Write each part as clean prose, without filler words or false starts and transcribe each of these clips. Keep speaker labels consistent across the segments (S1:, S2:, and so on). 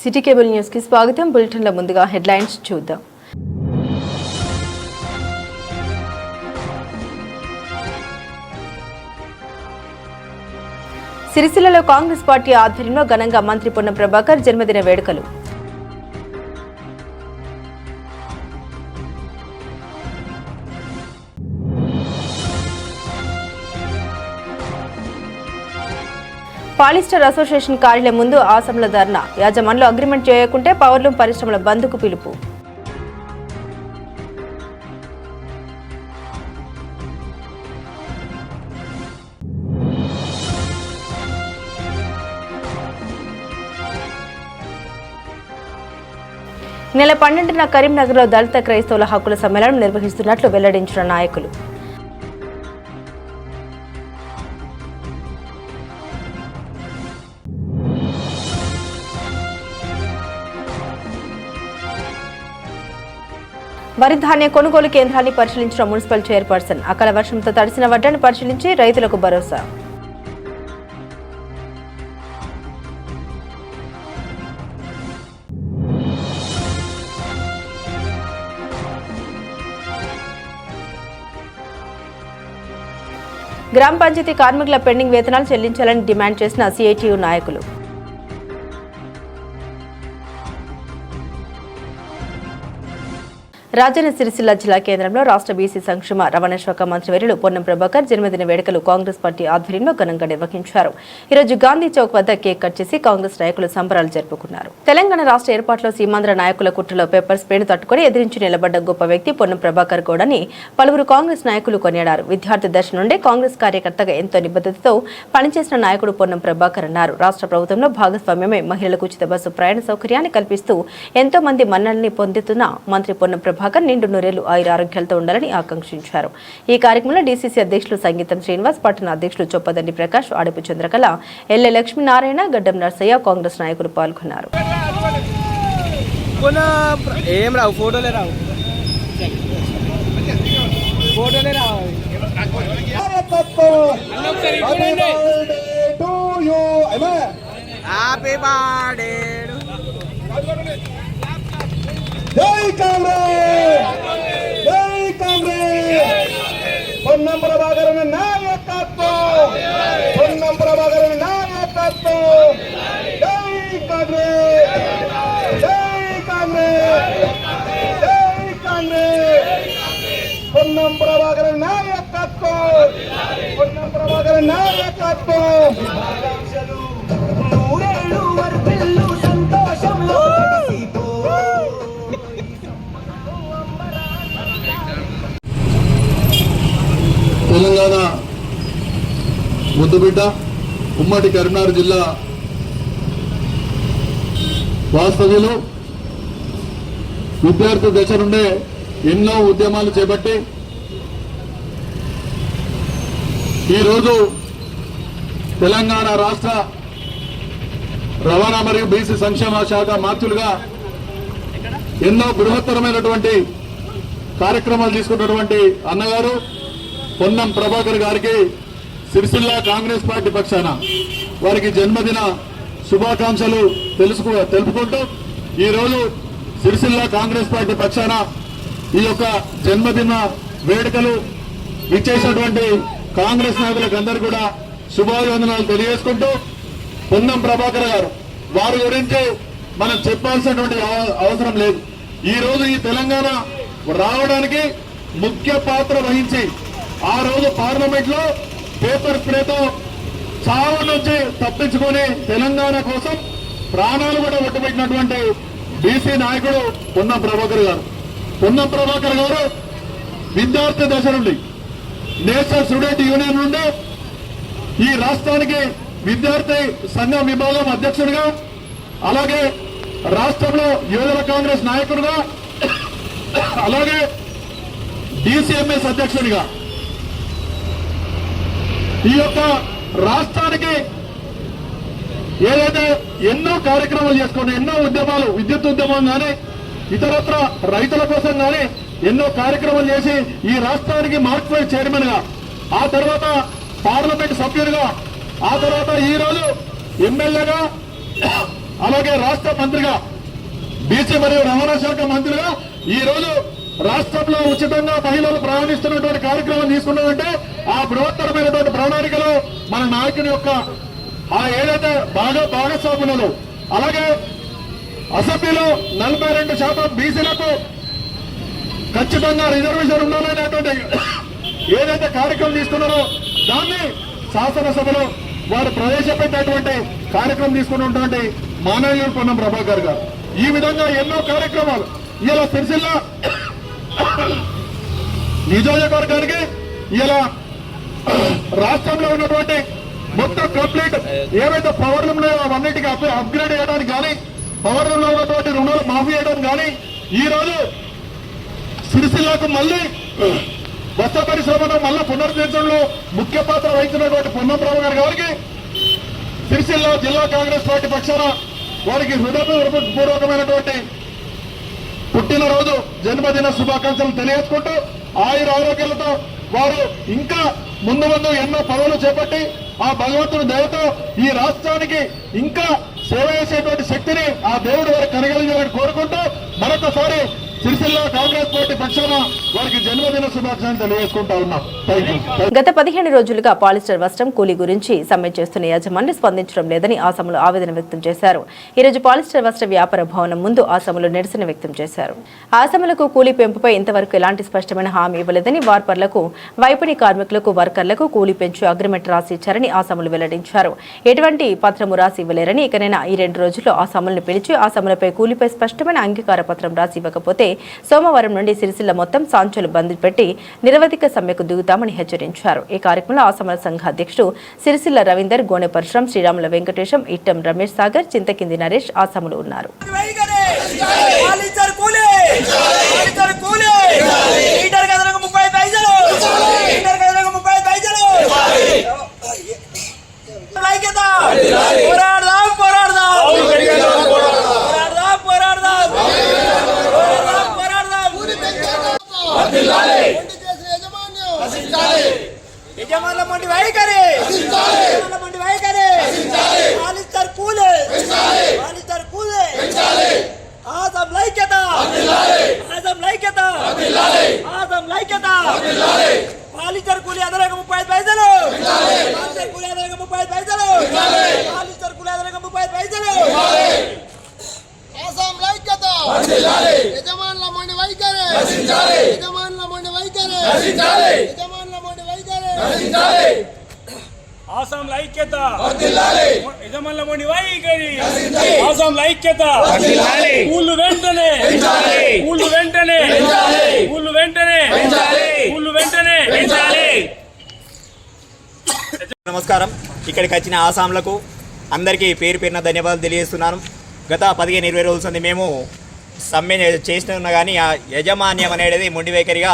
S1: City cable news కి స్వాగతం. Bulletin లో ముందుగా హెడ్లైన్స్ చూద్దాం. సిరిసిల్లలో కాంగ్రెస్ పార్టీ ఆధ్వర్యంలో ఘనంగా మంత్రి పొన్నం ప్రభాకర్ జన్మదిన వేడుకలు. పాలిస్టర్ అసోసియేషన్ కార్యాలయం ముందు ఆసంల ధర్నా. యాజమాన్లు అగ్రిమెంట్ చేయకుంటే పవర్లూమ్ పరిశ్రమల బంద్కు పిలుపు. నెల 12న కరీంనగర్లో దళిత క్రైస్తవుల హక్కుల సమ్మేళనం నిర్వహిస్తున్నట్లు వెల్లడించిన నాయకులు. వరి ధాన్య కొనుగోలు కేంద్రాన్ని పరిశీలించిన మున్సిపల్ చైర్పర్సన్. అకాల వర్షంతో తడిసిన వడ్లను పరిశీలించి రైతులకు భరోసా. గ్రామ పంచాయతీ కార్మికుల పెండింగ్ వేతనాలు చెల్లించాలని డిమాండ్ చేసిన సిఐటియు నాయకులు. రాజన్న సిరిసిల్ల జిల్లా కేంద్రంలో రాష్ట్ర బీసీ సంక్షేమ రవాణా శాఖ మంత్రివర్యులు పొన్నం ప్రభాకర్ జన్మదిన వేడుకలు కాంగ్రెస్ పార్టీ ఆధ్వర్యంలో ఘనంగా నిర్వహించారు. ఈరోజు గాంధీ చౌక్ వద్ద కేక్ కట్ చేసి కాంగ్రెస్ నాయకులు సంబరాలు జరుపుకున్నారు. తెలంగాణ రాష్ట్ర ఏర్పాటులో సీమాంధ్ర నాయకుల కుట్రలో పేపర్ స్ప్రేను తట్టుకుని ఎదిరించి నిలబడ్డ గొప్ప వ్యక్తి పొన్నం ప్రభాకర్ గౌడని పలువురు కాంగ్రెస్ నాయకులు కొనియాడారు. విద్యార్థి దశ నుండే కాంగ్రెస్ కార్యకర్తగా ఎంతో నిబద్ధతతో పనిచేసిన నాయకుడు పొన్నం ప్రభాకర్ అన్నారు. రాష్ట్ర ప్రభుత్వంలో భాగస్వామ్యమే మహిళలకు ఉచిత బస్సు ప్రయాణ సౌకర్యాన్ని కల్పిస్తూ ఎంతో మంది మన్ననల్ని పొందుతున్న మంత్రి పొన్నం ప్రభాకర్ నిండు నూరేళ్లు ఆయురారోగ్యాలతో ఉండాలని ఆకాంక్షించారు. ఈ కార్యక్రమంలో డీసీసీ అధ్యక్షులు సంగీతం శ్రీనివాస్, పట్టణ అధ్యక్షులు చొప్పదండి ప్రకాష్, ఆడపు చంద్రకళ, ఎల్లె లక్ష్మీనారాయణ, గడ్డం నర్సయ్య, కాంగ్రెస్ నాయకులు పాల్గొన్నారు.
S2: జై కాంగ్రెస్, జై కాంగ్రెస్. పొన్నం ప్రభాకర్ నాయకత్వం, పొన్నం ప్రభాకర్ నాయకత్వం. జై కాంగ్రెస్, జై కాంగ్రెస్, జై కాంగ్రెస్. పొన్నం ప్రభాకర్ నాయకత్వం, పొన్నం ప్రభాకర్ నాయకత్వం. నూరేళ్ళు వర్ధిల్లు సంతోషంలో
S3: తెలంగాణ ముద్దుబిడ్డ ఉమ్మడి కరీంనగర్ జిల్లా వాస్తవ్యులు. విద్యార్థి దశ నుండే ఎన్నో ఉద్యమాలు చేపట్టి ఈరోజు తెలంగాణ రాష్ట్ర రవాణా మరియు బీసీ సంక్షేమ శాఖ మంత్రులుగా ఎన్నో బృహత్తరమైనటువంటి కార్యక్రమాలు తీసుకున్నటువంటి అన్నగారు పొన్నం ప్రభాకర్ గారికి సిరిసిల్ల కాంగ్రెస్ పార్టీ పక్షాన వారికి జన్మదిన శుభాకాంక్షలు తెలుపుకుంటూ ఈరోజు సిరిసిల్ల కాంగ్రెస్ పార్టీ పక్షాన ఈ యొక్క జన్మదిన వేడుకలు ఇచ్చేసినటువంటి కాంగ్రెస్ నాయకులకు అందరూ కూడా శుభాభివందనాలు తెలియజేసుకుంటూ, పొన్నం ప్రభాకర్ గారు వారి గురించి మనం చెప్పాల్సినటువంటి అవసరం లేదు. ఈ రోజు ఈ తెలంగాణ రావడానికి ముఖ్య పాత్ర వహించి ఆ రోజు పార్లమెంట్ లో పేపర్ స్ప్రేతో చావు నుంచి తప్పించుకొని తెలంగాణ కోసం ప్రాణాలు కూడా ఒట్టుపెట్టినటువంటి బీసీ నాయకుడు పొన్నం ప్రభాకర్ గారు. పొన్నం ప్రభాకర్ గారు విద్యార్థి దశ నుండి నేషనల్ స్టూడెంట్ యూనియన్ నుండి ఈ రాష్ట్రానికి విద్యార్థి సంఘం విభాగం అధ్యక్షుడిగా, అలాగే రాష్ట్రంలో యువజన కాంగ్రెస్ నాయకుడిగా, అలాగే డిసిఎంఎస్ అధ్యక్షుడిగా ఈ యొక్క రాష్ట్రానికి ఏదైతే ఎన్నో కార్యక్రమాలు చేసుకుని ఎన్నో ఉద్యమాలు, విద్యుత్ ఉద్యమం కానీ ఇతరత్ర రైతుల కోసం కానీ ఎన్నో కార్యక్రమాలు చేసి ఈ రాష్ట్రానికి మార్క్ఫెడ్ చైర్మన్ గా, ఆ తర్వాత పార్లమెంట్ సభ్యుడిగా, ఆ తర్వాత ఈ రోజు ఎమ్మెల్యేగా, అలాగే రాష్ట్ర మంత్రిగా బీసీ మరియు రవాణా శాఖ మంత్రిగా ఈ రోజు రాష్ట్రంలో ఉచితంగా మహిళలు ప్రయాణిస్తున్నటువంటి కార్యక్రమం తీసుకున్నామంటే ఆ బృహత్తరమైనటువంటి ప్రణాళికలో మన నాయకుని యొక్క ఆ ఏదైతే భాగస్వాములు, అలాగే అసెంబ్లీలో 42% బీసీలకు ఖచ్చితంగా రిజర్వేషన్ ఉండాలనేటువంటి ఏదైతే కార్యక్రమం తీసుకున్నారో దాన్ని శాసనసభలో వారు ప్రవేశపెట్టినటువంటి కార్యక్రమం తీసుకున్నటువంటి మానవీయుడు పొన్నం ప్రభాకర్ గారు. ఈ విధంగా ఎన్నో కార్యక్రమాలు ఇలా సిరిసిల్ల నియోజకవర్గానికి ఇలా రాష్ట్రంలో ఉన్నటువంటి మొత్తం కంప్లీట్ ఏవైతే పవర్లు ఉన్నాయో అవన్నిటికీ అప్గ్రేడ్ చేయడానికి కానీ, పవర్లో ఉన్నటువంటి రుణాలు మాఫీ చేయడానికి కానీ ఈ రోజు సిరిసిల్లకు మళ్ళీ వస్త్ర పరిశ్రమను మళ్ళీ పునరుద్ధరించడంలో ముఖ్య పాత్ర వహించినటువంటి పొన్నం ప్రభాకర్ గారికి సిరిసిల్ల జిల్లా కాంగ్రెస్ పార్టీ పక్షాన వారికి హృదయపూర్వకమైనటువంటి పుట్టినరోజు జన్మదిన శుభాకాంక్షలు తెలియజేసుకుంటూ ఆరోగ్యాలతో వారు ఇంకా ముందు ఎన్నో పదవులు చేపట్టి ఆ భగవంతుడి దయతో ఈ రాష్ట్రానికి ఇంకా సేవ చేసేటువంటి శక్తిని ఆ దేవుడు వారికి కనగలిగాలని కోరుకుంటూ మరొకసారి సిరిసిల్ల కాంగ్రెస్ పార్టీ పక్షాన వారికి జన్మదిన శుభాకాంక్షలు తెలియజేసుకుంటా ఉన్నాం.
S1: గత 15 రోజులుగా పాలిస్టర్ వస్త్రం కూలీ గురించి సమ్మె చేస్తున్న యాజమాన్యం స్పందించడం లేదని ఆసాములు ఆవేదన వ్యక్తం చేశారు. ఈ రోజు పాలిస్టర్ వస్త్ర వ్యాపార భవనం ముందు ఆసాములు నిరసన వ్యక్తం చేశారు. ఆసాములకు కూలీ పెంపుపై ఇంతవరకు ఎలాంటి స్పష్టమైన హామీ ఇవ్వలేదని, వార్పర్లకు, వైపణి కార్మికులకు, వర్కర్లకు కూలీ పెంచు అగ్రిమెంట్ రాసి ఇచ్చారని ఆసాములు వెల్లడించారు. ఎటువంటి పత్రము రాసి ఇవ్వలేరని, ఇకనైనా ఈ 2 రోజుల్లో ఆసాములను పిలిచి ఆసాములపై కూలీపై స్పష్టమైన అంగీకార పత్రం రాసి ఇవ్వకపోతే సోమవారం నుండి సిరిసిల్ల మొత్తం సాంచలు బంద్ పెట్టి నిరవధిక సమ్మెకు దిగుతామని హెచ్చరించారు. ఈ కార్యక్రమంలో ఆసాముల సంఘ అధ్యక్షుడు సిరిసిల్ల రవీందర్, గోనె పరశురాం, శ్రీరాముల వెంకటేశం, ఇట్టం రమేష్ సాగర్, చింతకింది నరేష్ ఆసాములు ఉన్నారు.
S4: యజమానుల మండి వైఖరి, పాలిస్టర్ కూలీ, ఆసం లైక్యత, పాలిస్టర్ కూలీ అదనంగా 35 పైసలు, పాలిస్టర్ కూలీ అదనంగా 35 పైసలు, పాలిస్టర్ కూలీ అదనంగా 35 పైసలు. ఆసం లైక్యత, యజమానుల మండి వైఖరి, యజమానుల మండి వైఖరి, యజమానుల మండి వైఖరి,
S5: ఆసాం ఐక్యత, యజమానుల మండి వైఖరి, ఆసాం ఐక్యత, ఊళ్ళు వెంటనే, ఊళ్ళు వెంటనే, ఊళ్ళు వెంటనే, ఊళ్ళు వెంటనే.
S6: నమస్కారం. ఇక్కడికి వచ్చిన ఆసాంలకు అందరికీ పేరు పేరున ధన్యవాదాలు తెలియజేస్తున్నాను. గత 15-20 రోజుల నుండి మేము సమ్మె చేస్తున్నా కానీ ఆ యజమాన్యం అనేది మొండి వైఖరిగా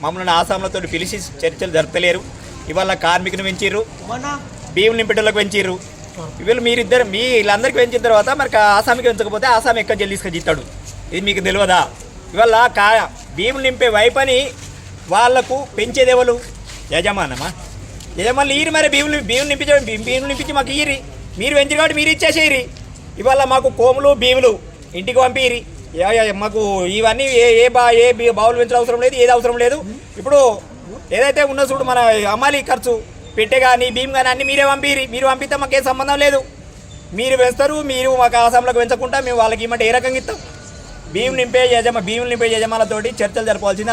S6: మమ్మల్ని ఆసాంలతో పిలిచి చర్చలు జరపలేరు. ఇవాళ కార్మికుని పెంచిర్రు, బియ్యం నింపేటోళ్ళకి పెంచిర్రు. వీళ్ళు వీళ్ళందరికీ పెంచిన తర్వాత మరి ఆసామికి పెంచకపోతే ఆసామి ఎక్కడ జల్లి తీసుకొని జీతాడు, ఇది మీకు తెలియదా? ఇవాళ బియ్యం నింపే వైపని వాళ్లకు పెంచేది ఎవరు? యజమానమా? యజమానులు ఈరి మరి బియ్యం నింపించి మాకు ఈరి, మీరు పెంచారు కాబట్టి మీరు ఇచ్చేసేయరి. ఇవాళ మాకు కోములు భీములు ఇంటికి పంపిరి. మాకు ఇవన్నీ ఏ బావులు పెంచడం అవసరం లేదు, ఏది అవసరం లేదు. ఇప్పుడు ఏదైతే ఉన్న చూడు మన అమ్మాలి ఖర్చు పెట్టే కానీ భీమ్ కానీ అన్నీ మీరే పంపిరి. మీరు పంపిస్తే మాకేం సంబంధం లేదు. మీరు పెంచుతారు, మీరు మాకు ఆసాంలకు పెంచకుండా మేము వాళ్ళకి ఇమ్మంటే ఏ రకంగా ఇస్తాం? భీములు నింపే యజమానులతోటి చర్చలు జరపాల్సింది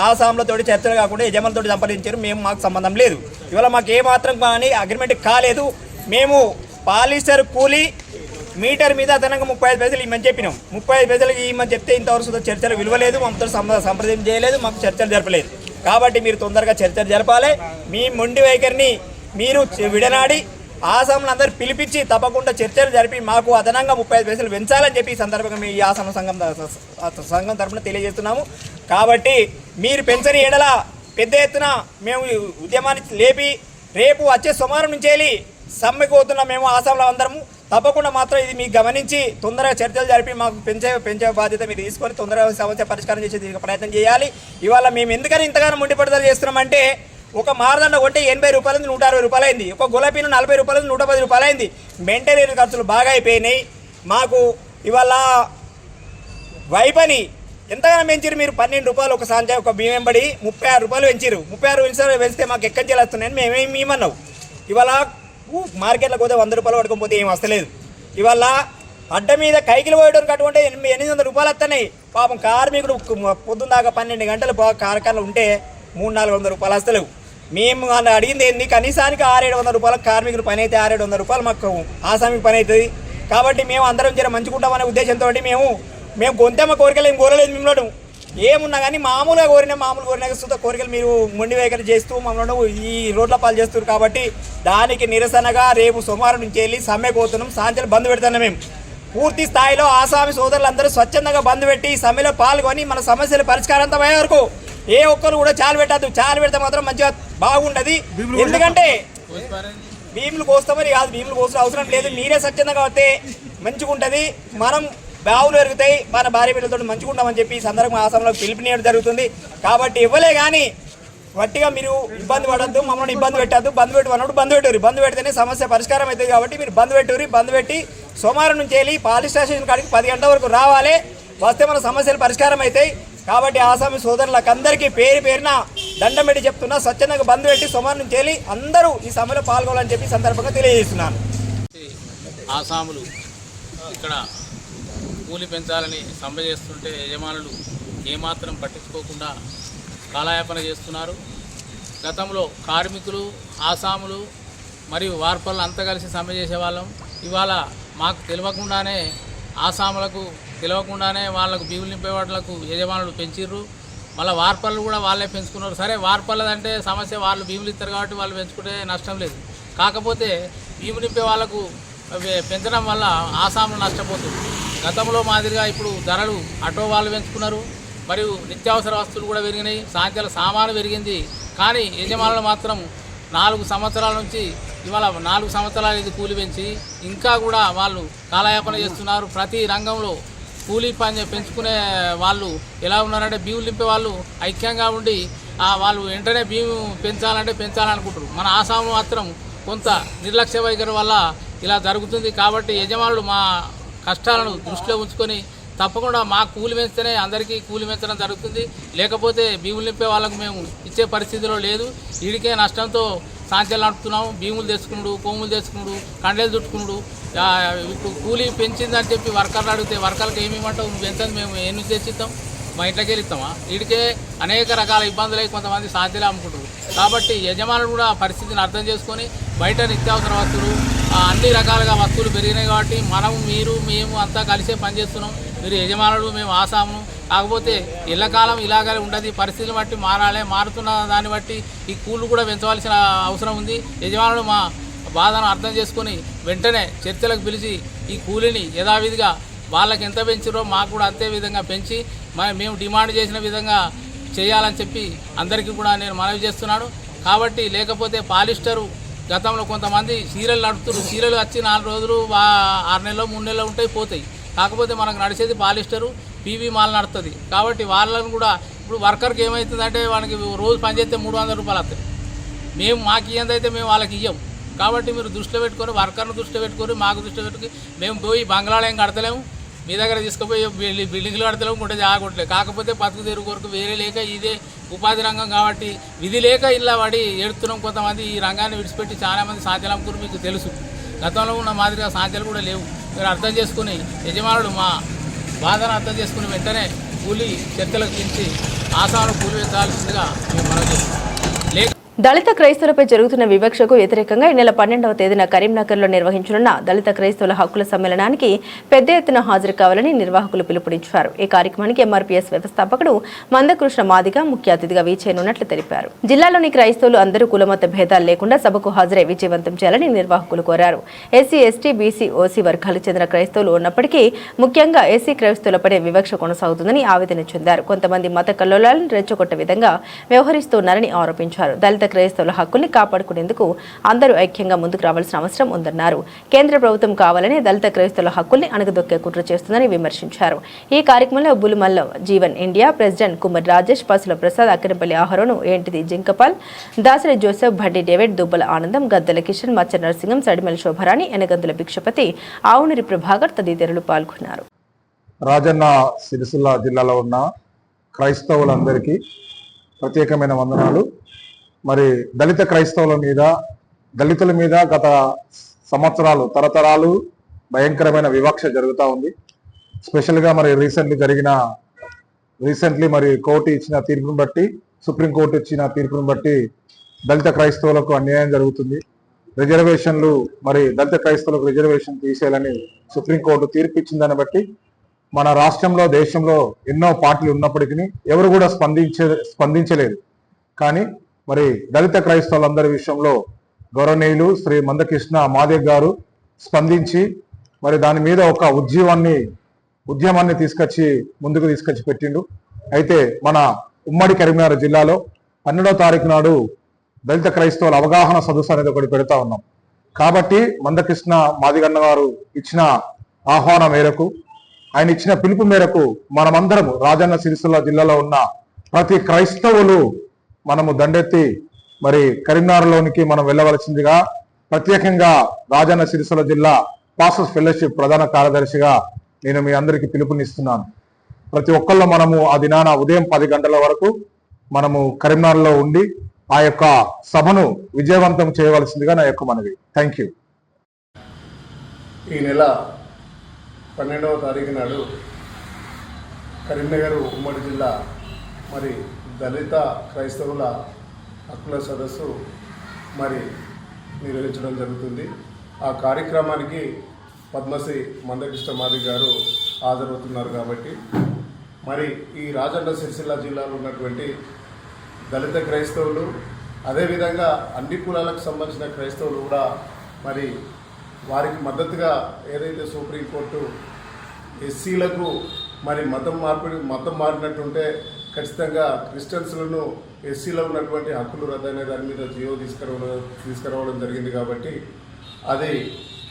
S6: ఆసాంలతోటి చర్చలు కాకుండా యజమానులతోటి సంప్రదించారు. మాకు సంబంధం లేదు. ఇవాళ మాకు ఏమాత్రం కానీ అగ్రిమెంట్ కాలేదు. మేము పాలిస్టర్ కూలీ మీటర్ మీద అదనంగా 35 పైసలు ఇమ్మని చెప్పినాం. 35 పైసలు ఇమ్మని చెప్తే ఇంతవరకు చర్చలు విలువలేదు, మాతో సంప్రదింపు చేయలేదు, మాకు చర్చలు జరపలేదు. కాబట్టి మీరు తొందరగా చర్చలు జరపాలి. మీ మొండి వైఖరిని మీరు విడనాడి ఆసాంలు అందరూ పిలిపించి తప్పకుండా చర్చలు జరిపి మాకు అదనంగా 35 పైసలు పెంచాలని చెప్పి ఈ సందర్భంగా మీ ఆసాం సంఘం తరఫున తెలియజేస్తున్నాము. కాబట్టి మీరు పెంచని ఎడల పెద్ద ఎత్తున మేము ఉద్యమాన్ని లేపి రేపు వచ్చే సోమవారం నుంచి వెళ్ళి సమ్మెకు పోతున్నాం. మేము ఆసాంలో అందరము తప్పకుండా మాత్రం ఇది మీకు గమనించి తొందరగా చర్చలు జరిపి మాకు పెంచే బాధ్యత మీరు తీసుకొని తొందరగా సమస్య పరిష్కారం చేసే ప్రయత్నం చేయాలి. ఇవాళ మేము ఎందుకని ఇంతగానో ముండిపడుదల చేస్తున్నామంటే ఒక మారదండ కొంటే 80 రూపాయల నుంచి 160 రూపాయలు అయింది. ఒక గులాబీను 40 రూపాయల నుంచి 110 రూపాయలు అయింది. మెయింటెనెన్స్ ఖర్చులు బాగా అయిపోయినాయి. మాకు ఇవాళ వైపని ఎంతగానో పెంచారు మీరు 12 రూపాయలు ఒక సాంజా ఒక బియ్యం వెంబడి 36 రూపాయలు పెంచారు 36 పెంచితే మాకు ఎక్కడి నుంచి వస్తున్నాయని మేమేమన్నావు ఇవాళ మార్కెట్లోకి పోతే 100 రూపాయలు పడుకోకపోతే ఏం వస్తలేదు ఇవాళ అడ్డ మీద కైకిలు పోయేటోరికి అటువంటి 800 రూపాయలు వస్తున్నాయి పాపం కార్మికుడు పొద్దున్న దాకా 12 గంటలు కార్ఖానలు ఉంటే 300-400 రూపాయలు వస్తలేవు మేము అడిగింది ఏంది కనీసానికి 600-700 రూపాయల కార్మికులు పని అయితే 600-700 రూపాయలు మాకు ఆసామికి పని అవుతుంది కాబట్టి మేము అందరం జర మంచుకుంటామనే ఉద్దేశంతో మేము గొంతెమ్మ కోరికలు ఏం కోరలేదు మిమ్మల్ని ఏమున్నా కానీ మామూలు కోరినా సుత కోరికలు మీరు మొండి వైఖరి చేస్తూ మమ్మల్ని ఈ రోడ్ల పాలు చేస్తున్నారు కాబట్టి దానికి నిరసనగా రేపు సోమవారం నుంచి వెళ్ళి సమ్మె పోతున్నాం సాయంత్రం బంద్ పెడుతున్నాం మేము పూర్తి స్థాయిలో ఆసామి సోదరులందరూ స్వచ్ఛందంగా బంద్ పెట్టి ఈ సమ్మెలో పాల్గొని మన సమస్యల పరిష్కారంతో అయ్యే వరకు ఏ ఒక్కరు కూడా చాలు పెట్టద్దు చాలు పెడితే మాత్రం మంచిగా బాగుంటుంది ఎందుకంటే భీములు కోస్తామని కాదు భీములు కోసిన అవసరం లేదు మీరే స్వచ్ఛందంగా వస్తే మంచిగా ఉంటుంది మనం బావులు పెరుగుతాయి మన భార్య పిల్లలతో మంచిగా ఉంటామని చెప్పి ఈ సందర్భంగా ఆసాంలో పిలుపునియడం జరుగుతుంది కాబట్టి ఇవ్వలే కానీ వట్టిగా మీరు ఇబ్బంది పడద్దు మమ్మల్ని ఇబ్బంది పెట్టద్దు బంద్ పెట్టమన్నప్పుడు బంద్ పెడితేనే సమస్య పరిష్కారం అవుతుంది కాబట్టి మీరు బంద్ పెట్టి సోమవారం నుంచి వెళ్ళి పోలీస్ స్టేషన్ కాడికి 10 గంటల వరకు రావాలి వస్తే మన సమస్యలు పరిష్కారం అవుతాయి కాబట్టి ఆసామి సోదరులకు అందరికీ పేరున దండం పెట్టి చెప్తున్నా స్వచ్ఛందంగా బంద్ పెట్టి సోమవారం నుంచి వెళ్ళి అందరూ ఈ సమ్మెలో పాల్గొనాలని చెప్పి సందర్భంగా తెలియజేస్తున్నాను
S7: ఆసాములు ఇక్కడ కూలి పెంచాలని సమ్మె చేస్తుంటే యజమానులు ఏమాత్రం పట్టించుకోకుండా కాలయాపన చేస్తున్నారు గతంలో కార్మికులు ఆసాములు మరియు వార్పర్లు అంతా కలిసి సమ్మె చేసేవాళ్ళం ఇవాళ మాకు తెలియకుండానే ఆసాములకు తెలియకుండానే వాళ్ళకు బీవులు నింపే వాళ్లకు యజమానులు పెంచిర్రు మళ్ళీ వార్పర్లు కూడా వాళ్ళే పెంచుకున్నారు సరే వార్పర్లదంటే సమస్య వాళ్ళు భీములు ఇస్తారు కాబట్టి వాళ్ళు పెంచుకుంటే నష్టం లేదు కాకపోతే భీము నింపే వాళ్ళకు పెంచడం వల్ల ఆసాములు నష్టపోతుంది గతంలో మాదిరిగా ఇప్పుడు ధరలు ఆటో వాళ్ళు పెంచుకున్నారు మరియు నిత్యావసర వస్తువులు కూడా పెరిగినాయి సాయంత్రం సామాను పెరిగింది కానీ యజమానులు మాత్రం 4 సంవత్సరాల నుంచి ఇవాళ 4 సంవత్సరాలు ఇది కూలి పెంచి ఇంకా కూడా వాళ్ళు కాలయాపన చేస్తున్నారు ప్రతి రంగంలో కూలీ పని పెంచుకునే వాళ్ళు ఎలా ఉన్నారంటే బీవులు నింపే వాళ్ళు ఐక్యంగా ఉండి వాళ్ళు వెంటనే బీము పెంచాలనుకుంటారు మన ఆసాము మాత్రం కొంత నిర్లక్ష్య వైఖరి వల్ల ఇలా జరుగుతుంది కాబట్టి యజమానులు మా కష్టాలను దృష్టిలో ఉంచుకొని తప్పకుండా మా కూలి పెంచితేనే అందరికీ కూలి పెంచడం జరుగుతుంది లేకపోతే భీములు నింపే వాళ్ళకు మేము ఇచ్చే పరిస్థితిలో లేదు వీడికే నష్టంతో సాంచలు నడుపుతున్నాము భీములు తెచ్చుకున్నాడు కోములు తెచ్చుకున్నాడు కండలు చుట్టుకున్నాడు ఇప్పుడు కూలీ పెంచిందని చెప్పి వర్కర్లు అడిగితే వర్కర్లకు ఏమి ఇవ్వమంటావు నువ్వు పెంచని మేము ఏం తెచ్చిస్తాం మా ఇంట్లోకి వెళ్తామా వీడికే అనేక రకాల ఇబ్బందులై కొంతమంది సాధ్యలే అమ్ముకుంటారు కాబట్టి యజమానులు కూడా పరిస్థితిని అర్థం చేసుకొని బయట నిత్యావసర వస్తువులు అన్ని రకాలుగా వస్తువులు పెరిగినాయి కాబట్టి మేము అంతా కలిసే పనిచేస్తున్నాం మీరు యజమానులు మేము ఆసాము కాకపోతే ఇళ్ళకాలం ఇలాగే ఉండదు పరిస్థితులు బట్టి మారుతున్న దాన్ని బట్టి ఈ కూళ్ళు కూడా పెంచవలసిన అవసరం ఉంది యజమానులు మా బాధను అర్థం చేసుకొని వెంటనే చర్చలకు పిలిచి ఈ కూలీని యథావిధిగా వాళ్ళకి ఎంత పెంచారో మాకు కూడా అంతే విధంగా పెంచి మేము డిమాండ్ చేసిన విధంగా చేయాలని చెప్పి అందరికీ కూడా నేను మనవి చేస్తున్నాను కాబట్టి లేకపోతే పాలిస్టరు గతంలో కొంతమంది సీరియల్ నడుపుతారు సీరియల్ వచ్చి 4 రోజులు 6 నెలలు 3 నెలలు ఉంటాయి పోతాయి కాకపోతే మనకు నడిచేది పాలిస్టరు పీవీ మాల్ నడుస్తుంది కాబట్టి వాళ్ళని కూడా ఇప్పుడు వర్కర్కి ఏమవుతుందంటే వానికి రోజు పనిచేస్తే 300 రూపాయలు వస్తాయి మాకు ఇయ్యందైతే మేము వాళ్ళకి ఇయ్యం కాబట్టి మీరు దృష్టిలో పెట్టుకొని వర్కర్ను దృష్టిలో పెట్టుకొని మాకు దృష్టిలో పెట్టుకుని మేము పోయి బంగ్లాలు ఏం కడతలేము మీ దగ్గర తీసుకుపోయి బిల్డింగ్లు కడతలేము కొంటే జాగొట్టలేదు కాకపోతే బతుకు తెరుగు కొరకు వేరే లేక ఇదే ఉపాధి రంగం కాబట్టి విధి లేక ఇలా పడి ఏడుతున్నాం కొంతమంది ఈ రంగాన్ని విడిచిపెట్టి చాలామంది సాధ్యాలు అమ్ముకుని మీకు తెలుసు గతంలో ఉన్న మాదిరిగా సాధ్యాలు కూడా లేవు మీరు అర్థం చేసుకుని యజమానులు మా బాధను అర్థం చేసుకుని వెంటనే కూలీ చర్చలకు పిలిచి ఆసాములు కూలి పెంచాల్సిందిగా మేము మనవి చేస్తున్నాం
S1: దళిత క్రైస్తవులపై జరుగుతున్న వివక్షకు వ్యతిరేకంగా ఈ నెల 12వ తేదీన కరీంనగర్లో నిర్వహించనున్న దళిత క్రైస్తవుల హక్కుల సమ్మేళనానికి పెద్ద ఎత్తున హాజరు కావాలని నిర్వాహకులు పిలుపునిచ్చారు. ఈ కార్యక్రమానికి ఎంఆర్పీఎస్ వ్యవస్థాపకుడు మందకృష్ణ మాదిగ ముఖ్య అతిథిగా వీచేయనున్నట్లు తెలిపారు. జిల్లాలోని క్రైస్తవులు అందరూ కులమత భేదాలు లేకుండా సభకు హాజరై విజయవంతం చేయాలని నిర్వాహకులు కోరారు. ఎస్సీ, ఎస్టీ, బీసీ, ఓసీ వర్గాలకు చెందిన క్రైస్తవులు ఉన్నప్పటికీ ముఖ్యంగా ఎస్సీ క్రైస్తవులపై వివక్ష కొనసాగుతుందని ఆవేదన చెందారు. కొంతమంది మత కల్లోలాలను రెచ్చగొట్టే విధంగా వ్యవహరిస్తున్నారని ఆరోపించారు. దళిత దళిత క్రైస్తవుల హక్కుల్ని కాపాడుకునేందుకు అందరూ ఐక్యంగా ముందుకు రావాల్సిన అవసరం ఉందన్నారు. కేంద్ర ప్రభుత్వం కావాలని దళిత క్రైస్తవుల హక్కుల్ని అణగదొక్కే కుట్ర చేస్తుందని విమర్శించారు. ఈ కార్యక్రమంలో బులుమల్ల జీవన్ ఇండియా ప్రెసిడెంట్ కుమార్ రాజేష్, పసుల ప్రసాద్, అక్కనపల్లి ఆహరోను, ఏంటిది జింకపాల్, దాసరి జోసెఫ్, బండి డేవిడ్, దుబ్బల ఆనందం, గద్దెల కిషన్, మచ్చ నరసింహం, సడిమల శోభరాణి, ఎనగందుల భిక్షపతి, ఆవునూరి ప్రభాకర్ తదితరులు పాల్గొన్నారు.
S3: రాజన్న సిరిసిల్ల జిల్లాలో ఉన్న క్రైస్తవులందరికీ ప్రత్యేకమైన వందనాలు. మరి దళితుల మీద గత సంవత్సరాలు తరతరాలు భయంకరమైన వివక్ష జరుగుతూ ఉంది. స్పెషల్గా మరి రీసెంట్లీ మరి కోర్టు ఇచ్చిన తీర్పును బట్టి, సుప్రీంకోర్టు ఇచ్చిన తీర్పును బట్టి దళిత క్రైస్తవులకు అన్యాయం జరుగుతుంది. దళిత క్రైస్తవులకు రిజర్వేషన్ తీసేయాలని సుప్రీంకోర్టు తీర్పు ఇచ్చిందని బట్టి మన రాష్ట్రంలో, దేశంలో ఎన్నో పార్టీలు ఉన్నప్పటికీ ఎవరు కూడా స్పందించలేదు. కానీ మరి దళిత క్రైస్తవులందరి విషయంలో గౌరవనీయులు శ్రీ మందకృష్ణ మాదిగ గారు స్పందించి మరి దాని మీద ఒక ఉద్యమాన్ని ముందుకు తీసుకొచ్చి పెట్టిండు. అయితే మన ఉమ్మడి కరీంనగర్ జిల్లాలో 12వ తారీఖు నాడు దళిత క్రైస్తవుల అవగాహన సదస్సు అనేది ఒకటి పెడతా ఉన్నాం. కాబట్టి మందకృష్ణ మాదిగన్న గారు ఇచ్చిన ఆహ్వానం మేరకు, ఆయన ఇచ్చిన పిలుపు మేరకు మనమందరం రాజన్న సిరిసిల్ల జిల్లాలో ఉన్న ప్రతి క్రైస్తవులు మనము దండెత్తి మరి కరీంనగర్లోనికి మనం వెళ్ళవలసిందిగా ప్రత్యేకంగా రాజన్న సిరిసిల్ల జిల్లా పాస్టర్స్ ఫెలోషిప్ ప్రధాన కార్యదర్శిగా నేను మీ అందరికీ పిలుపునిస్తున్నాను. ప్రతి ఒక్కళ్ళు మనము ఆ దినాన ఉదయం 10 గంటల వరకు మనము కరీంనగర్లో ఉండి ఆ యొక్క సభను విజయవంతం చేయవలసిందిగా నా యొక్క మనవి. Thank you.
S8: ఈ నెల 12వ తారీఖు నాడు కరీంనగర్ ఉమ్మడి జిల్లా మరి దళిత క్రైస్తవుల హక్కుల సదస్సు మరి నిర్వహించడం జరుగుతుంది. ఆ కార్యక్రమానికి పద్మశ్రీ మందకృష్ణ మాదిగ గారు హాజరవుతున్నారు. కాబట్టి మరి ఈ రాజన్న సిరిసిల్ల జిల్లాలో ఉన్నటువంటి దళిత క్రైస్తవులు, అదేవిధంగా అన్ని కులాలకు సంబంధించిన క్రైస్తవులు కూడా మరి వారికి మద్దతుగా ఏదైతే సుప్రీంకోర్టు ఎస్సీలకు మరి మతం మారినట్టుంటే ఖచ్చితంగా క్రిస్టియన్స్లను ఎస్సీలో ఉన్నటువంటి హక్కులు రద్దనే దాని మీద జియో తీసుకురావడం జరిగింది. కాబట్టి అది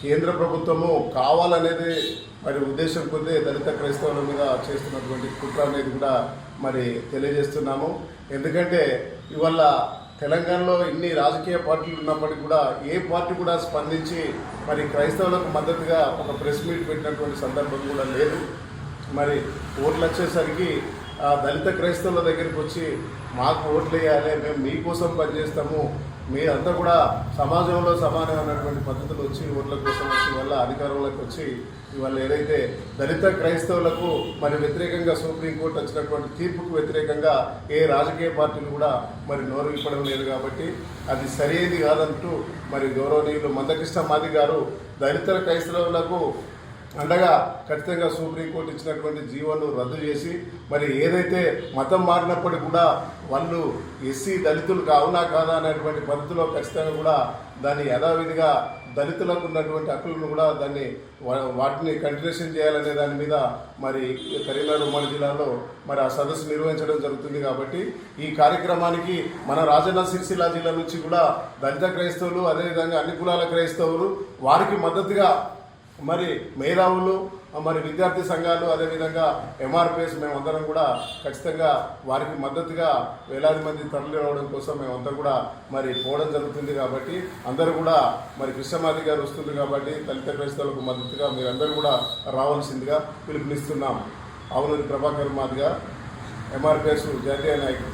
S8: కేంద్ర ప్రభుత్వము కావాలనేది మరి ఉద్దేశం కొద్ది దళిత క్రైస్తవుల మీద చేస్తున్నటువంటి కుట్ర అనేది కూడా మరి తెలియజేస్తున్నాము. ఎందుకంటే ఇవాళ తెలంగాణలో ఇన్ని రాజకీయ పార్టీలు ఉన్నప్పటికీ కూడా ఏ పార్టీ కూడా స్పందించి మరి క్రైస్తవులకు మద్దతుగా ఒక ప్రెస్ మీట్ పెట్టినటువంటి సందర్భం కూడా లేదు. మరి ఓట్లు వచ్చేసరికి ఆ దళిత క్రైస్తవుల దగ్గరికి వచ్చి మాకు ఓట్లు వేయాలి, మేము మీకోసం పనిచేస్తాము, మీరంతా కూడా సమాజంలో సమానమైనటువంటి పద్ధతులు వచ్చి ఓట్ల కోసం వచ్చి వల్ల అధికారంలోకి వచ్చి ఇవాళ ఏదైతే దళిత క్రైస్తవులకు మరి వ్యతిరేకంగా సుప్రీంకోర్టు వచ్చినటువంటి తీర్పుకు వ్యతిరేకంగా ఏ రాజకీయ పార్టీలు కూడా మరి నోరు ఇప్పడం లేదు. కాబట్టి అది సరైనది కాదంటూ మరి గౌరవనీయులు మందకృష్ణ మాదిగ గారు దళిత క్రైస్తవులకు అండగా ఖచ్చితంగా సుప్రీంకోర్టు ఇచ్చినటువంటి జీవోను రద్దు చేసి మరి ఏదైతే మతం మారినప్పటికీ కూడా వాళ్ళు ఎస్సీ దళితులు అవునా కాదా అనేటువంటి పద్ధతిలో ఖచ్చితంగా కూడా దాన్ని యథావిధిగా దళితులకు ఉన్నటువంటి హక్కులను కూడా వాటిని కంటిన్యూషన్ చేయాలనే దాని మీద మరి కరీంనగర్ ఉమ్మడి జిల్లాలో మరి ఆ సదస్సు నిర్వహించడం జరుగుతుంది. కాబట్టి ఈ కార్యక్రమానికి మన రాజన్న సిరిసిల్ల జిల్లా నుంచి కూడా దళిత క్రైస్తవులు, అదేవిధంగా అన్ని కులాల క్రైస్తవులు, వారికి మద్దతుగా మరి మేధావులు, మరి విద్యార్థి సంఘాలు, అదేవిధంగా ఎంఆర్పిఎస్ మేమందరం కూడా ఖచ్చితంగా వారికి మద్దతుగా వేలాది మంది తరలి రావడం కోసం మేమందరం కూడా మరి పోవడం జరుగుతుంది. కాబట్టి అందరూ కూడా మరి కృష్ణమాది గారు వస్తుంది కాబట్టి దళిత క్రైస్తవులకు మద్దతుగా మీరందరూ కూడా రావాల్సిందిగా పిలుపునిస్తున్నాం. ఆవునూరి ప్రభాకర్ మాదిగ, ఎంఆర్పిఎస్ జాతీయ నాయకుడు.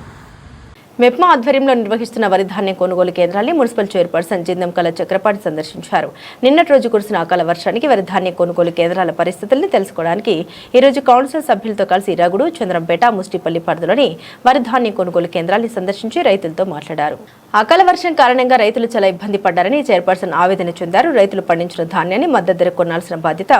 S1: మెప్మా ఆధ్వర్యంలో నిర్వహిస్తున్న వరి ధాన్యం కొనుగోలు కేంద్రాన్ని మున్సిపల్ చైర్పర్సన్ జిందంకల చక్రపాటి సందర్శించారు. నిన్నటి రోజు కురిసిన అకాల వర్షానికి వరి ధాన్యం కొనుగోలు కేంద్రాల పరిస్థితుల్ని తెలుసుకోవడానికి ఈరోజు కౌన్సిల్ సభ్యులతో కలిసి రగుడు, చంద్రంపేట, ముష్టిపల్లి పరిధిలోని వరి ధాన్యం కొనుగోలు కేంద్రాన్ని సందర్శించి రైతులతో మాట్లాడారు. అకాల వర్షం కారణంగా రైతులు చాలా ఇబ్బంది పడ్డారని చైర్పర్సన్ ఆవేదన చెందారు. రైతులు పండించిన ధాన్యాన్ని మద్దతు ధర కొనాల్సిన బాధ్యత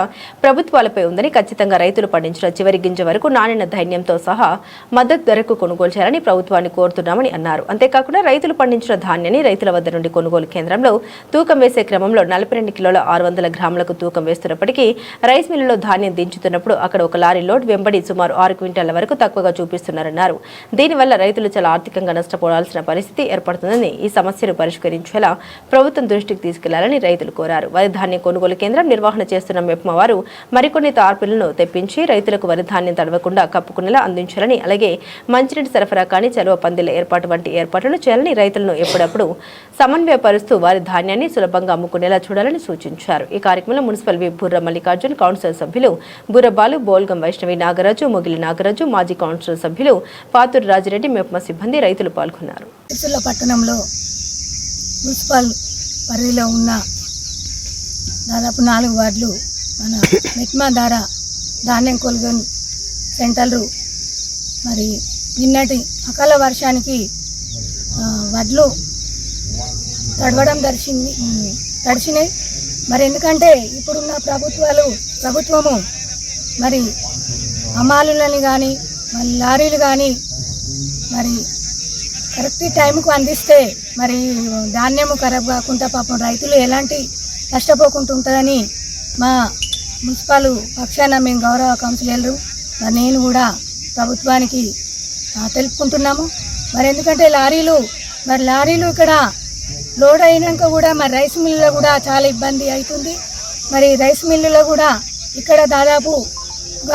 S1: ప్రభుత్వాలపై ఉందని, ఖచ్చితంగా రైతులు పండించిన చివరి గింజ వరకు నాణ్యత ధాన్యంతో సహా మద్దతు ధరకు కొనుగోలు చేయాలని ప్రభుత్వాన్ని కోరుతున్నామని అన్నారు. అంతేకాకుండా రైతులు పండించిన ధాన్యాన్ని రైతుల వద్ద నుండి కొనుగోలు కేంద్రంలో తూకం వేసే క్రమంలో 42 కిలోల 600 గ్రాములకు తూకం వేస్తున్నప్పటికీ రైస్ మిల్లులో ధాన్యం దించుతున్నప్పుడు అక్కడ ఒక లారీ లోడ్ వెంబడి సుమారు 6 క్వింటాల వరకు తక్కువగా చూపిస్తున్నారన్నారు. దీనివల్ల రైతులు చాలా ఆర్థికంగా నష్టపోవాల్సిన పరిస్థితి ఏర్పడుతుందని చేయాలని, ఈ సమస్యను పరిష్కరించేలా ప్రభుత్వం దృష్టికి తీసుకెళ్లాలని రైతులు కోరారు. వరి ధాన్యం కొనుగోలు కేంద్రం నిర్వహణ చేస్తున్న మెప్మా వారు మరికొన్ని తార్పులను తెప్పించి రైతులకు వరి ధాన్యం తడవకుండా కప్పుకునేలా అందించాలని, అలాగే మంచినీటి సరఫరా కానీ చలువ పందిల ఏర్పాటు వంటి ఏర్పాట్లను చేయాలని, రైతులను ఎప్పుడప్పుడు సమన్వయపరుస్తూ వారి ధాన్యాన్ని సులభంగా అమ్ముకునేలా చూడాలని సూచించారు. ఈ కార్యక్రమంలో మున్సిపల్ విప్ బుర్ర మల్లికార్జున్, కౌన్సిలర్ సభ్యులు బుర్రబాలు, బోల్గం వైష్ణవి నాగరాజు, మొగిలి నాగరాజు, మాజీ కౌన్సిలర్ సభ్యులు పాతూరు రాజిరెడ్డి, మెప్మా సిబ్బంది, రైతులు పాల్గొన్నారు.
S9: సిరిసిల్ల పట్టణంలో మున్సిపల్ పరిధిలో ఉన్న దాదాపు 4 వార్డులు మన మెప్మా ద్వారా ధాన్యం కొనుగోలు సెంటర్లు మరి నిన్నటి అకాల వర్షానికి వడ్లు తడవడం తడిచినాయి. మరి ఎందుకంటే ఇప్పుడున్న ప్రభుత్వము మరి అమాలులని కానీ మరి లారీలు కానీ మరి కరెక్ట్ టైంకు అందిస్తే మరి ధాన్యము ఖరాబ్ కాకుండా పాపం రైతులు ఎలాంటి నష్టపోకుండా ఉంటుందని మా మున్సిపల్ పక్షాన మేము గౌరవ కౌన్సిలర్లు మరి నేను కూడా ప్రభుత్వానికి తెలుపుకుంటున్నాము. మరి ఎందుకంటే లారీలు ఇక్కడ లోడ్ అయినాక కూడా మరి రైస్ మిల్లులో కూడా చాలా ఇబ్బంది అవుతుంది. మరి రైస్ మిల్లులో కూడా ఇక్కడ దాదాపు ఒక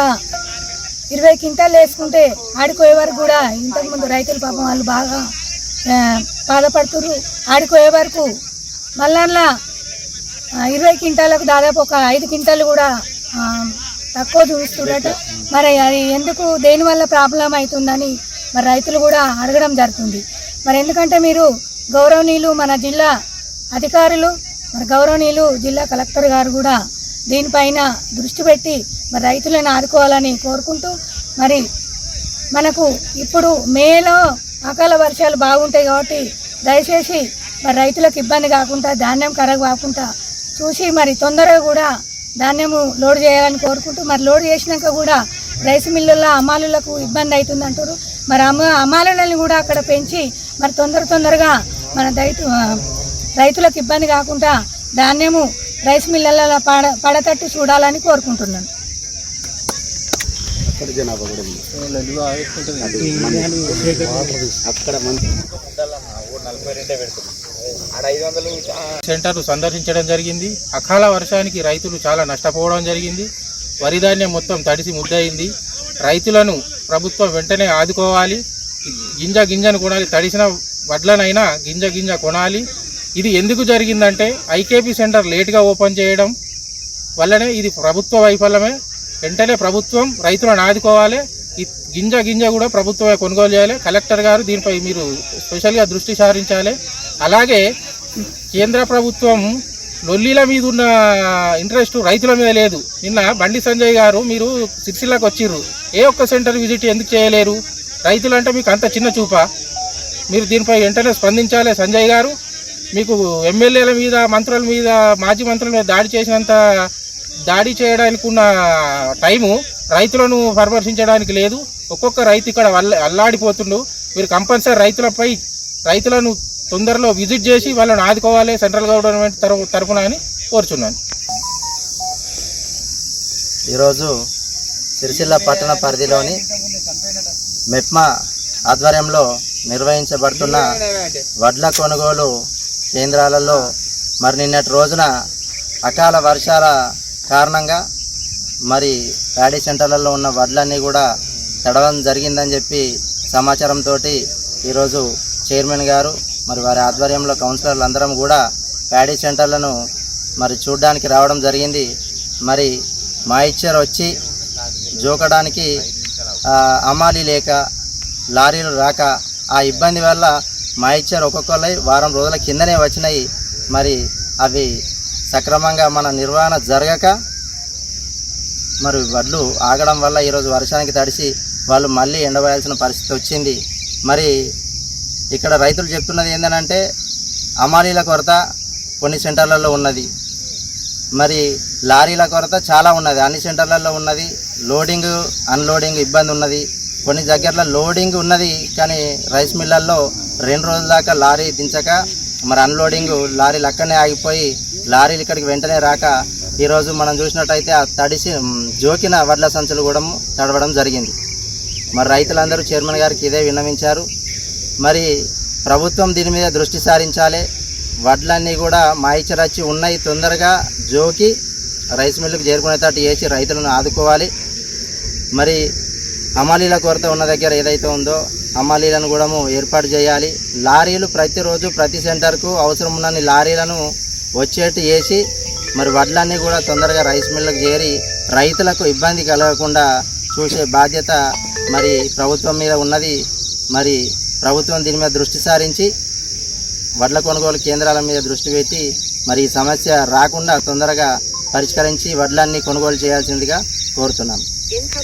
S9: 20 క్వింటాలు వేసుకుంటే ఆడిపోయే వరకు కూడా ఇంతకుముందు రైతులు పాపం వాళ్ళు బాగా బాధపడుతున్నారు. ఆడిపోయే వరకు మళ్ళా 20 క్వింటాలకు దాదాపు ఒక 5 క్వింటాలు కూడా తక్కువ చూపిస్తున్నారట. మరి అది ఎందుకు దేనివల్ల ప్రాబ్లం అవుతుందని మరి రైతులు కూడా అడగడం జరుగుతుంది. మరి ఎందుకంటే మీరు గౌరవనీయులు మన జిల్లా అధికారులు మరి గౌరవనీయులు జిల్లా కలెక్టర్ గారు కూడా దీనిపైన దృష్టి పెట్టి మరి రైతులను ఆదుకోవాలని కోరుకుంటూ మరి మనకు ఇప్పుడు మేలో అకాల వర్షాలు బాగుంటాయి కాబట్టి దయచేసి మరి రైతులకు ఇబ్బంది కాకుండా ధాన్యం ఖరాబ్ కాకుండా చూసి మరి తొందరగా కూడా ధాన్యము లోడ్ చేయాలని కోరుకుంటూ మరి లోడ్ చేసినాక కూడా రైస్ మిల్లుల్లో అమ్మాలులకు ఇబ్బంది అవుతుంది అంటారు. మరి అమ్మాలని కూడా అక్కడ పెంచి మరి తొందరగా మన రైతులకు ఇబ్బంది కాకుండా ధాన్యము రైస్ మిల్లులలో పడతట్టు చూడాలని కోరుకుంటున్నాను.
S10: సెంటర్ సందర్శించడం జరిగింది. అకాల వర్షానికి రైతులు చాలా నష్టపోవడం జరిగింది. వరి ధాన్యం మొత్తం తడిసి ముద్దయింది. రైతులను ప్రభుత్వం వెంటనే ఆదుకోవాలి. గింజను కొనాలి. తడిసిన వడ్లనైనా గింజ కొనాలి. ఇది ఎందుకు జరిగిందంటే ఐకేపీ సెంటర్ లేట్గా ఓపెన్ చేయడం వల్లనే ఇది ప్రభుత్వ వైఫల్యమే. వెంటనే ప్రభుత్వం రైతులను ఆదుకోవాలి. ఈ గింజ కూడా ప్రభుత్వమే కొనుగోలు చేయాలి. కలెక్టర్ గారు దీనిపై మీరు స్పెషల్గా దృష్టి సారించాలి. అలాగే కేంద్ర ప్రభుత్వం లొల్లీల మీద ఉన్న ఇంట్రెస్ట్ రైతుల మీద లేదు. నిన్న బండి సంజయ్ గారు మీరు సిరిసిల్లకు వచ్చిర్రు, ఏ ఒక్క సెంటర్ విజిట్ ఎందుకు చేయలేరు? రైతులు అంటే మీకు అంత చిన్న చూపా? మీరు దీనిపై వెంటనే స్పందించాలి. సంజయ్ గారు మీకు ఎమ్మెల్యేల మీద మంత్రుల మీద మాజీ మంత్రుల మీద దాడి చేయడానికి ఉన్న టైము రైతులను పరామర్శించడానికి లేదు. ఒక్కొక్క రైతు ఇక్కడ అల్లాడిపోతుండు. మీరు కంపల్సరీ రైతులను తొందరలో విజిట్ చేసి వాళ్ళని ఆదుకోవాలి సెంట్రల్ గవర్నమెంట్ తరఫున అని కోరుచున్నాను.
S11: ఈరోజు సిరిసిల్ల పట్టణ పరిధిలోని మెప్మా ఆధ్వర్యంలో నిర్వహించబడుతున్న వడ్ల కొనుగోలు కేంద్రాలలో మరి నిన్నటి రోజున అకాల వర్షాల కారణంగా మరి ప్యాడీ సెంటర్లలో ఉన్న వడ్లన్నీ కూడా తడవడం జరిగిందని చెప్పి సమాచారంతో ఈరోజు చైర్మన్ గారు మరి వారి ఆధ్వర్యంలో కౌన్సిలర్లు అందరం కూడా ప్యాడీ సెంటర్లను మరి చూడడానికి రావడం జరిగింది. మరి మా ఇచ్చర్ వచ్చి జోకడానికి అమాలి లేక లారీలు రాక ఆ ఇబ్బంది వల్ల మా ఇచ్చర్ ఒక్కొక్కరు వారం రోజుల కిందనే వచ్చినాయి. మరి అవి సక్రమంగా మన నిర్వహణ జరగక మరి వడ్లు ఆగడం వల్ల ఈరోజు వర్షానికి తడిసి వాళ్ళు మళ్ళీ ఎండవేయాల్సిన పరిస్థితి వచ్చింది. మరి ఇక్కడ రైతులు చెప్తున్నది ఏంటంటే అమాలీల కొరత కొన్ని సెంటర్లలో ఉన్నది, మరి లారీల కొరత చాలా ఉన్నది, అన్ని సెంటర్లలో ఉన్నది. లోడింగ్ అన్లోడింగ్ ఇబ్బంది ఉన్నది. కొన్ని దగ్గరలో లోడింగ్ ఉన్నది కానీ రైస్ మిల్లల్లో 2 రోజుల దాకా లారీ దించక మరి అన్లోడింగ్ లారీలు అక్కడనే ఆగిపోయి లారీలు ఇక్కడికి వెంటనే రాక ఈరోజు మనం చూసినట్టయితే ఆ తడిసి జోకిన వడ్ల సంచులు కూడా తడవడం జరిగింది. మరి రైతులందరూ చైర్మన్ గారికి ఇదే విన్నవించారు. మరి ప్రభుత్వం దీని మీద దృష్టి సారించాలి. వడ్లన్నీ కూడా మాయిచరచ్చి ఉన్నాయి, తొందరగా జోకి రైస్ మిల్లుకు చేరుకునేటట్టు చేసి రైతులను ఆదుకోవాలి. మరి హమాలీల కొరత ఉన్న దగ్గర ఏదైతే ఉందో హమాలీలను కూడా ఏర్పాటు చేయాలి. లారీలు ప్రతిరోజు ప్రతి సెంటర్కు అవసరం ఉన్నన్ని లారీలను వచ్చేట్టు చేసి మరి వడ్లన్నీ కూడా తొందరగా రైస్ మిల్లుకు చేరి రైతులకు ఇబ్బంది కలగకుండా చూసే బాధ్యత మరి ప్రభుత్వం మీద ఉన్నది. మరి ప్రభుత్వం దీని మీద దృష్టి సారించి వడ్ల కొనుగోలు కేంద్రాల మీద దృష్టి పెట్టి మరి ఈ సమస్య రాకుండా తొందరగా పరిష్కరించి వడ్లన్నీ కొనుగోలు చేయాల్సిందిగా కోరుతున్నాం.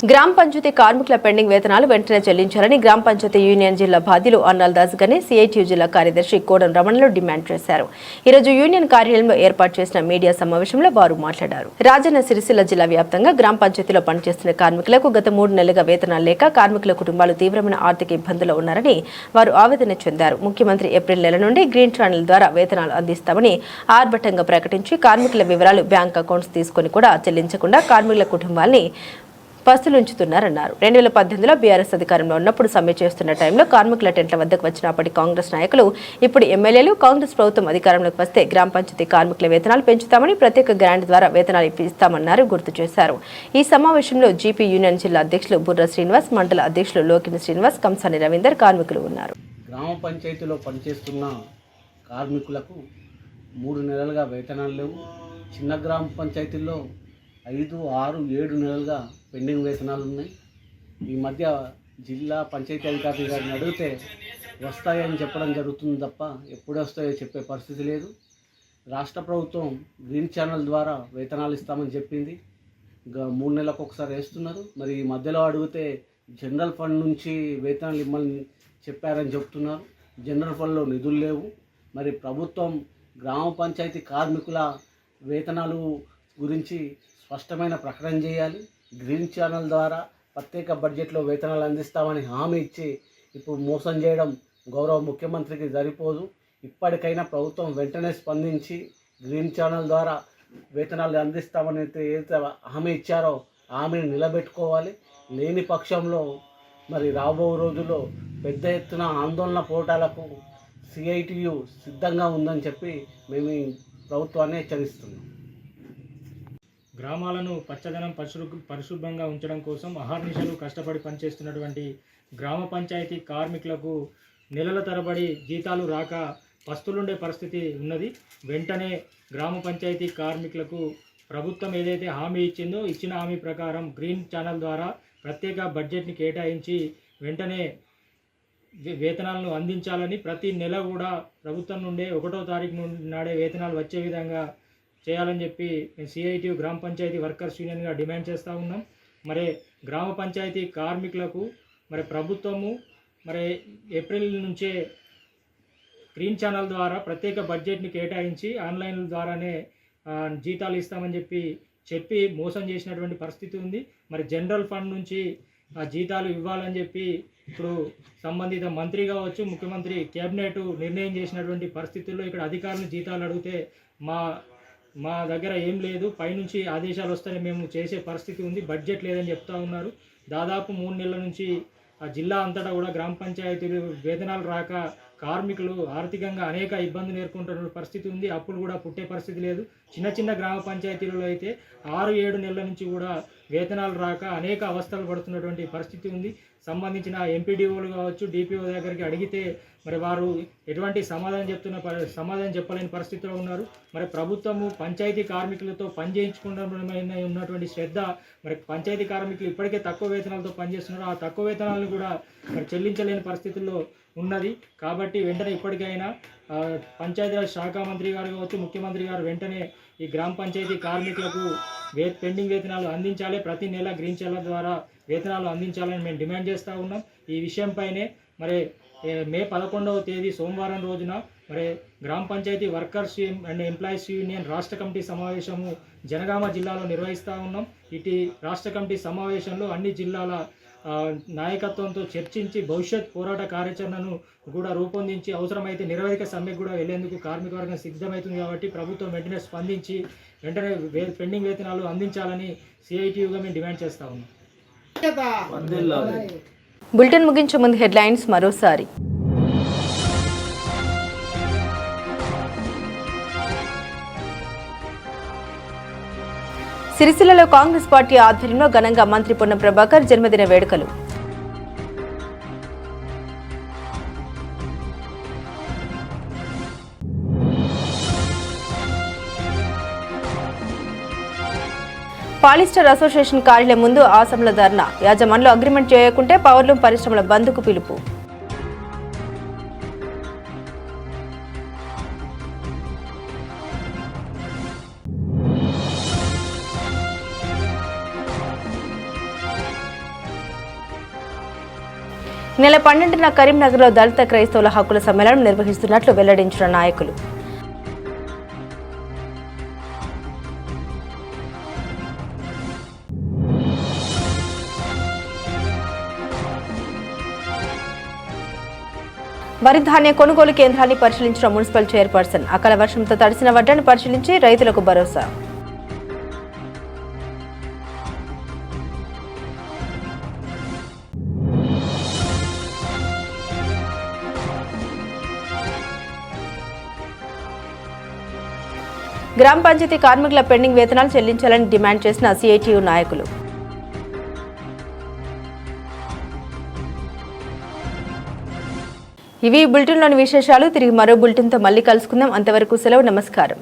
S1: గ్రామ పంచాయతీ కార్మికుల పెండింగ్ వేతనాలు వెంటనే చెల్లించాలని గ్రామ పంచాయతీ యూనియన్ జిల్లా బాధ్యులు అన్నాల్ దాస్ గని సిఐటియు జిల్లా కార్యదర్శి కోడం రమణలు డిమాండ్ చేశారు. ఈరోజు యూనియన్ కార్యాలయంలో ఏర్పాటు చేసిన మీడియా సమావేశంలో వారు మాట్లాడారు. రాజన్న సిరిసిల్ల జిల్లా వ్యాప్తంగా గ్రామ పంచాయతీలో పనిచేస్తున్న కార్మికులకు గత 3 నెలలుగా వేతనాలు లేక కార్మికుల కుటుంబాలు తీవ్రమైన ఆర్థిక ఇబ్బందుల్లో ఉన్నారని వారు ఆవేదన చెందారు. ముఖ్యమంత్రి ఏప్రిల్ నెల నుండి గ్రీన్ ఛానల్ ద్వారా వేతనాలు అందిస్తామని ఆర్భటంగా ప్రకటించి కార్మికుల వివరాలు బ్యాంక్ అకౌంట్స్ తీసుకుని కూడా చెల్లించకుండా కార్మికుల కుటుంబాల్ని పస్తులుంచుతున్నారన్నారు. 2018లో బీఆర్ఎస్ అధికారంలో ఉన్నప్పుడు సమ్మె చేస్తున్న టైంలో కార్మికుల టెంట్ల వద్దకు వచ్చినప్పటి కాంగ్రెస్ నాయకులు ఇప్పుడు ఎమ్మెల్యేలు కాంగ్రెస్ ప్రభుత్వం అధికారంలోకి వస్తే గ్రామ పంచాయతీ కార్మికుల వేతనాలు పెంచుతామని ప్రత్యేక గ్రాంట్ ద్వారా వేతనాలు ఇప్పిస్తామన్నారు గుర్తు చేశారు. ఈ సమావేశంలో జీపీ యూనియన్ జిల్లా అధ్యక్షులు బుర్ర శ్రీనివాస్, మండల అధ్యక్షులు లోకిని శ్రీనివాస్, కంసాని రవీందర్ కార్మికులు ఉన్నారు.
S12: గ్రామ పంచాయతీలో పనిచేస్తున్న కార్మికులకు 3 నెలలుగా వేతనాలు లేవు. చిన్న గ్రామ పంచాయతీల్లో 5, 6, 7 నెలలుగా పెండింగ్ వేతనాలు ఉన్నాయి. ఈ మధ్య జిల్లా పంచాయతీ అధికారి గారిని అడిగితే వస్తాయని చెప్పడం జరుగుతుంది తప్ప ఎప్పుడు వస్తాయో చెప్పే పరిస్థితి లేదు. రాష్ట్ర ప్రభుత్వం గ్రీన్ ఛానల్ ద్వారా వేతనాలు ఇస్తామని చెప్పింది. 3 నెలలకు ఒకసారి వేస్తున్నారు. మరి ఈ మధ్యలో అడిగితే జనరల్ ఫండ్ నుంచి వేతనాలు ఇమ్మని చెప్పారని చెప్తున్నారు. జనరల్ ఫండ్లో నిధులు లేవు. మరి ప్రభుత్వం గ్రామ పంచాయతీ కార్మికుల వేతనాలు గురించి స్పష్టమైన ప్రకటన చేయాలి. గ్రీన్ ఛానల్ ద్వారా ప్రత్యేక బడ్జెట్లో వేతనాలు అందిస్తామని హామీ ఇచ్చి ఇప్పుడు మోసం చేయడం గౌరవ ముఖ్యమంత్రికి సరిపోదు. ఇప్పటికైనా ప్రభుత్వం వెంటనే స్పందించి గ్రీన్ ఛానల్ ద్వారా వేతనాలు అందిస్తామని ఏదైతే హామీ ఇచ్చారో హామీని నిలబెట్టుకోవాలి. లేని పక్షంలో మరి రాబో రోజుల్లో పెద్ద ఎత్తున ఆందోళన పోరాటాలకు సిఐటియు సిద్ధంగా ఉందని చెప్పి మేము ప్రభుత్వాన్ని హెచ్చరిస్తున్నాం.
S10: గ్రామాలను పచ్చదనం పరిశుభ్రంగా ఉంచడం కోసం అహర్నిశలు కష్టపడి పనిచేస్తున్నటువంటి గ్రామ పంచాయతీ కార్మికులకు నెలల తరబడి జీతాలు రాక పస్తులుండే పరిస్థితి ఉన్నది. వెంటనే గ్రామ పంచాయతీ కార్మికులకు ప్రభుత్వం ఏదైతే హామీ ఇచ్చిందో ఇచ్చిన హామీ ప్రకారం గ్రీన్ ఛానల్ ద్వారా ప్రత్యేక బడ్జెట్ని కేటాయించి వెంటనే వేతనాలను అందించాలని, ప్రతి నెల కూడా ప్రభుత్వం నుండే 1వ తారీఖు నాడే వేతనాలు వచ్చే విధంగా చేయాలని చెప్పి సిఐటియు గ్రామ పంచాయతీ వర్కర్స్ యూనియన్గా డిమాండ్ చేస్తూ ఉన్నాం. మరి గ్రామ పంచాయతీ కార్మికులకు మరి ప్రభుత్వము మరి ఏప్రిల్ నుంచే గ్రీన్ ఛానల్ ద్వారా ప్రత్యేక బడ్జెట్ని కేటాయించి ఆన్లైన్ ద్వారానే జీతాలు ఇస్తామని చెప్పి మోసం చేసినటువంటి పరిస్థితి ఉంది. మరి జనరల్ ఫండ్ నుంచి ఆ జీతాలు ఇవ్వాలని చెప్పి ఇప్పుడు సంబంధిత మంత్రి కావచ్చు, ముఖ్యమంత్రి కేబినెట్ నిర్ణయం చేసినటువంటి పరిస్థితుల్లో ఇక్కడ అధికారులు జీతాలు అడిగితే మా దగ్గర ఏం లేదు, పైనుంచి ఆదేశాలు వస్తేనే మేము చేసే పరిస్థితి ఉంది, బడ్జెట్ లేదని చెప్తా ఉన్నారు. దాదాపు 3 నెలల నుంచి ఆ జిల్లా అంతటా కూడా గ్రామ పంచాయతీలు వేతనాలు రాక కార్మికులు ఆర్థికంగా అనేక ఇబ్బందులు ఎదుర్కొంటున్న పరిస్థితి ఉంది. అప్పుడు కూడా పుట్టే పరిస్థితి లేదు. చిన్న గ్రామ పంచాయతీలలో అయితే 6-7 నెలల నుంచి కూడా వేతనాలు రాక అనేక అవస్థలు పడుతున్నటువంటి పరిస్థితి ఉంది. సంబంధించిన ఎంపీడీఓలు కావచ్చు, డిపిఓ దగ్గరికి అడిగితే మరి వారు ఎటువంటి సమాధానం చెప్పలేని పరిస్థితిలో ఉన్నారు. మరి ప్రభుత్వము పంచాయతీ కార్మికులతో పని చేయించుకోవడంలో ఉన్నటువంటి శ్రద్ధ, మరి పంచాయతీ కార్మికులు ఇప్పటికే తక్కువ వేతనాలతో పనిచేస్తున్నారు. ఆ తక్కువ వేతనాలను కూడా మరి చెల్లించలేని పరిస్థితుల్లో ఉన్నది. కాబట్టి వెంటనే ఇప్పటికైనా పంచాయతీరాజ్ శాఖ మంత్రి గారు కావచ్చు, ముఖ్యమంత్రి గారు వెంటనే ఈ గ్రామ పంచాయతీ కార్మికులకు పెండింగ్ వేతనాలు అందించాలి. ప్రతి నెల గ్రీన్ ఛానల్ ద్వారా వేతనాలు అందించాలని మేము డిమాండ్ చేస్తూ ఉన్నాం. ఈ విషయంపైనే మరి మే 11వ తేదీ సోమవారం రోజున మరి గ్రామ పంచాయతీ వర్కర్స్ అండ్ ఎంప్లాయీస్ యూనియన్ రాష్ట్ర కమిటీ సమావేశము జనగామ జిల్లాలో నిర్వహిస్తూ ఉన్నాం. ఇటు రాష్ట్ర కమిటీ సమావేశంలో అన్ని జిల్లాల నాయకత్వంతో చర్చించి భవిష్యత్ పోరాట కార్యాచరణను కూడా రూపొందించి అవసరమైతే నిరవధిక సమ్మెకు కూడా వెళ్లేందుకు కార్మిక వర్గం సిద్ధమవుతుంది. కాబట్టి ప్రభుత్వం వెంటనే స్పందించి వెంటనే పెండింగ్ వేతనాలు అందించాలని సిఐటియుగా మేము డిమాండ్ చేస్తా ఉన్నాం.
S1: బులెటిన్ ముగించే ముందు హెడ్లైన్స్ మరోసారి. సిరిసిల్లలో కాంగ్రెస్ పార్టీ ఆధ్వర్యంలో ఘనంగా మంత్రి పొన్నం ప్రభాకర్ జన్మదిన వేడుకలు. పాలిస్టర్ అసోసియేషన్ కార్యాలయం ముందు ఆసాంల ధర్నా. యాజమాన్లు అగ్రిమెంట్ చేయకుంటే పవర్లూమ్ పరిశ్రమల బంద్కు పిలుపు. నెల 12న కరీంనగర్లో దళిత క్రైస్తవుల హక్కుల సమ్మేళనం నిర్వహిస్తున్నట్లు వెల్లడించిన నాయకులు. వరి ధాన్య కొనుగోలు కేంద్రాన్ని పరిశీలించిన మున్సిపల్ చైర్పర్సన్. అకాల వర్షంతో తడిసిన వడ్లను పరిశీలించి రైతులకు భరోసా. గ్రామ పంచాయతీ కార్మికుల పెండింగ్ వేతనాలు చెల్లించాలని డిమాండ్ చేసిన సిఐటియు నాయకులు. ఇవి బులెటిన్లోని విశేషాలు. తిరిగి మరో బులెటిన్తో మళ్ళీ కలుసుకుందాం. అంతవరకు సెలవు. నమస్కారం.